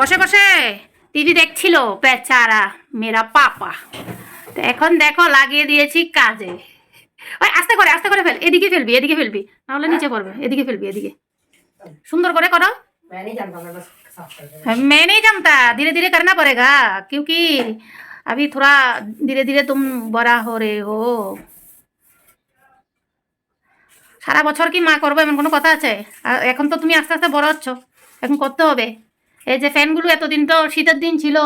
বসে বসে টিভি দেখছিল বেচারা মেরা পাপা। তো এখন দেখো লাগিয়ে দিয়েছি কাজে। ওই আস্তে করে ফেল, এদিকে ফেলবি, এদিকে ফেলবি, নাহলে নিচে পড়বে। এদিকে ফেলবি, এদিকে सुंदर करे करो। मैं नहीं जानता, धीरे धीरे करना पड़ेगा क्योंकि अभी थोड़ा धीरे धीरे तुम बड़ा हो रहे हो। সারা বছর কি মা করবো এমন কোনো কথা আছে? এখন তো তুমি আস্তে আস্তে বড় হচ্ছ, এখন করতে হবে। এই যে ফ্যানগুলো এতদিন তো শীতের দিন ছিল,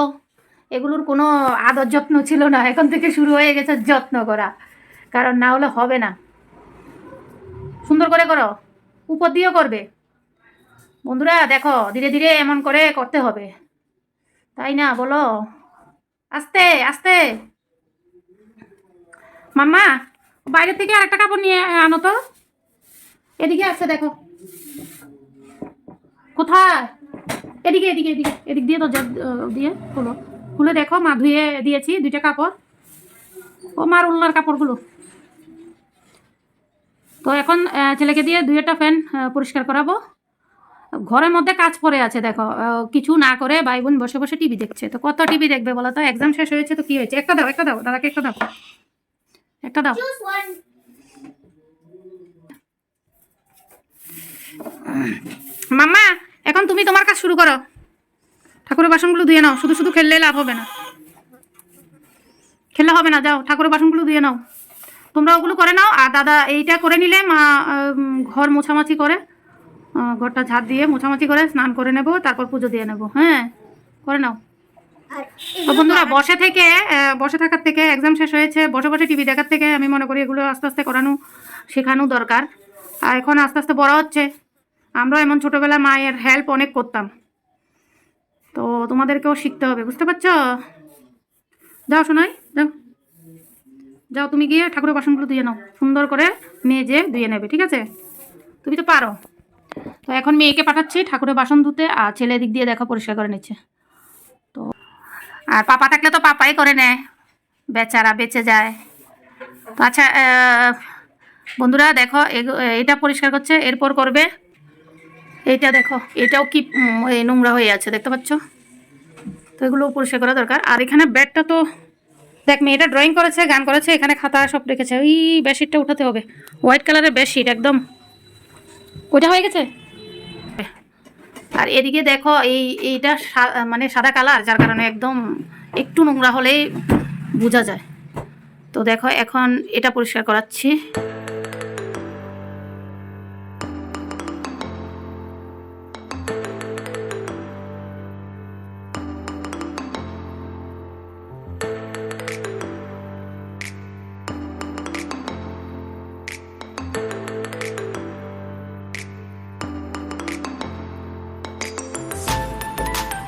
এগুলোর কোনো আদর যত্ন ছিল না, এখন থেকে শুরু হয়ে গেছে যত্ন করা, কারণ না হলে হবে না। সুন্দর করে করো, উপর দিয়েও করবে। বন্ধুরা দেখো, ধীরে ধীরে এমন করে করতে হবে, তাই না বলো? আস্তে আস্তে। মাম্মা বাইরে থেকে আরেকটা কাপড় নিয়ে আনো তো, এদিকে আসছে দেখো। কোথায়? এদিকে এদিকে এদিকে, এদিক দিয়ে দরজা দিয়ে খুলো, খুলে দেখো মা ধুয়ে দিয়েছি দুইটা কাপড়, ও মার উল্লার কাপড়গুলো। তো এখন ছেলেকে দিয়ে দুই একটা ফ্যান পরিষ্কার করাবো। ঘরের মধ্যে কাজ পড়ে আছে দেখো, কিছু না করে ভাই বোন বসে বসে টিভি দেখছে। তো কত টিভি দেখবে বলো তো? এক্সাম শেষ হয়েছে তো কি হয়েছে? একটা দাও, একটা দাও দাদাকে, একটা দাও, একটা দাও। মাম্মা এখন তুমি তোমার কাজ শুরু করো, ঠাকুরের বাসনগুলো ধুয়ে নাও। শুধু শুধু খেললে লাভ হবে না, খেললে হবে না। যাও ঠাকুরের বাসনগুলো ধুয়ে নাও, তোমরা ওগুলো করে নাও। আর দাদা এইটা করে নিলে মা ঘর মোছামাছি করে, ঘরটা ঝাড় দিয়ে মোছামাছি করে স্নান করে নেব, তারপর পুজো দিয়ে নেব। হ্যাঁ করে নাও। তো বন্ধুরা বসে থাকার থেকে, এক্সাম শেষ হয়েছে, বসে বসে টিভি দেখার থেকে আমি মনে করি এগুলো আস্তে আস্তে করানো শেখানো দরকার। আর এখন আস্তে আস্তে বড় হচ্ছে, আমরা এমন ছোটোবেলা মায়ের হেল্প অনেক করতাম, তো তোমাদেরকেও শিখতে হবে, বুঝতে পারছো? যাও শোনাই, যাও যাও, তুমি গিয়ে ঠাকুরের বাসনগুলো ধুয়ে নাও, সুন্দর করে মেজে ধুয়ে নেবে, ঠিক আছে? তুমি তো পারো। তো এখন মেয়েকে পাঠাচ্ছি ঠাকুরের বাসন ধুতে, আর ছেলে দিক দিয়ে দেখো পরিষ্কার করে নিচ্ছে। তো আর পাপা থাকলে তো পাপাই করে নেয়, বেচারা বেঁচে যায়। তো আচ্ছা বন্ধুরা দেখো, এটা পরিষ্কার করছে, এরপর করবে এইটা। দেখো এটাও কি নোংরা হয়ে আছে, দেখতে পাচ্ছ? তো এগুলো পরিষ্কার করা দরকার। আর এখানে ব্যাগটা তো দেখ, মেয়েটা ড্রয়িং করেছে, গান করেছে, এখানে খাতা সব রেখেছে। ওই বেডশিটটা উঠাতে হবে, হোয়াইট কালারের বেডশিট একদম, ওইটা হয়ে গেছে। আর এদিকে দেখো এইটা মানে সাদা কালার, যার কারণে একদম একটু নোংরা হলেই বোঝা যায়। তো দেখো এখন এটা পরিষ্কার করাচ্ছি।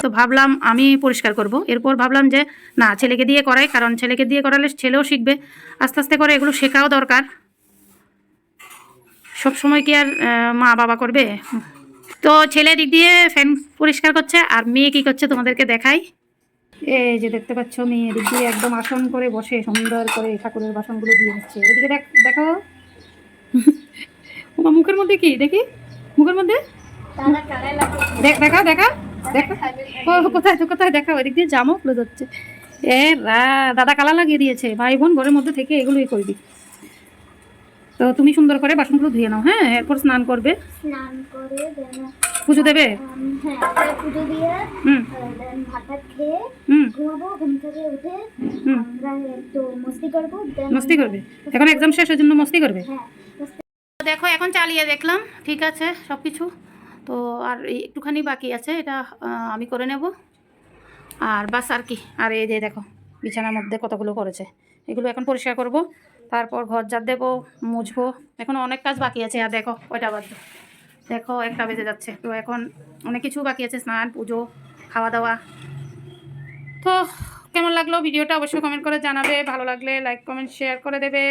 তো ভাবলাম আমি পরিষ্কার করব, এরপর ভাবলাম যে না, ছেলেকে দিয়ে করাই, কারণ ছেলেকে দিয়ে করালে ছেলেও শিখবে। আস্তে আস্তে করে এগুলো শেখাও দরকার, সব সময় কি আর মা বাবা করবে? তো ছেলে দিক দিয়ে ফ্যান পরিষ্কার করছে, আর মেয়ে কি করছে তোমাদেরকে দেখাই। এই যে দেখতে পাচ্ছ, মেয়ে দিক দিয়ে একদম আসন করে বসে সুন্দর করে ঠাকুরের বাসনগুলো দিয়ে নিচ্ছে। এদিকে দেখো তোমার মুখের মধ্যে কি দেখি, মুখের মধ্যে দেখা দেখা দেখা, কোথায় তো কোথায় দেখা, ওই দিক দিয়ে জামও খুলে যাচ্ছে। দাদা কালা লাগিয়ে দিয়েছে। ভাই বোন ঘরের মধ্যে থেকে এগুলোই করবি। তো তুমি সুন্দর করে বাসনগুলো ধুয়ে নাও, হ্যাঁ? এরপর স্নান করবে, স্নান করে পুজো দেবে। হ্যাঁ পুজো দিয়ে ভাত খেয়ে ঘুমাবো, ঘুম থেকে উঠে আমরা একটু মস্তি করবো। মস্তি করবে? এখন এক্সাম শেষ, ওই জন্য মস্তি করবে। দেখো এখন চালিয়ে দেখলাম, ঠিক আছে সব কিছু। তো আর একটুখানি বাকি আছে, এটা আমি করে নেব, আর বাস আর কি। আর এই যে দেখো বিছানার মধ্যে কতগুলো করেছে, এগুলো এখন পরিষ্কার করব, তারপর ঘর ঝাড় দেবো, মুছবো। এখন অনেক কাজ বাকি আছে। আর দেখো কয়টা বাজে, দেখো 1টা বেজে যাচ্ছে। তো এখন অনেক কিছু বাকি আছে, স্নান, পুজো, খাওয়া দাওয়া। তো কেমন লাগলো ভিডিওটা অবশ্যই কমেন্ট করে জানাবে, ভালো লাগলে লাইক কমেন্ট শেয়ার করে দেবে।